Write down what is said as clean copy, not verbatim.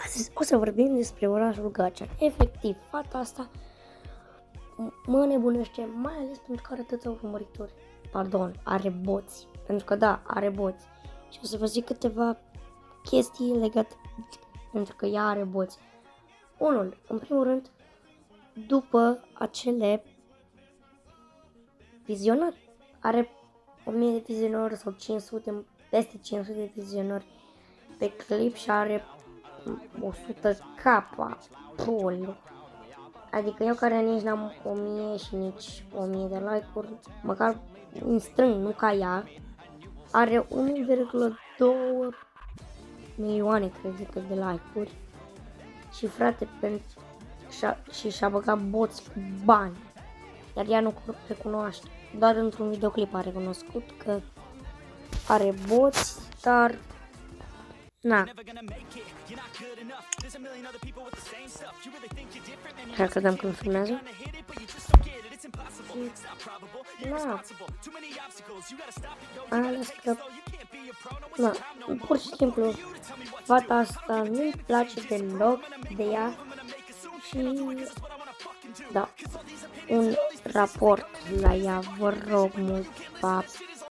Astăzi o să vorbim despre orașul Gacea. Efectiv, fata asta mă nebunește, mai ales pentru că are atâția urmăritori. Pardon, are boți. Pentru că da, are boți. Și o să vă zic câteva chestii legate pentru că ea are boți. Unul, în primul rând, după acele vizionări. Are 1000 de vizionări sau 500, peste 500 de vizionări pe clip și are 100 capa poli. Adică eu care nici n-am 1000 și nici 1000 de like-uri, măcar în strâng, nu ca ea, are 1,2 milioane, cred că, de like-uri. Și frate, și și-a băgat boți cu bani. Iar ea nu recunoaște. Doar într-un videoclip a recunoscut că are boți, dar na. Chiar credeam că nu filmează. Na. Am ales că na, pur și simplu fata asta nu-mi place deloc de ea și da, un raport la ea, vă rog mult, pa.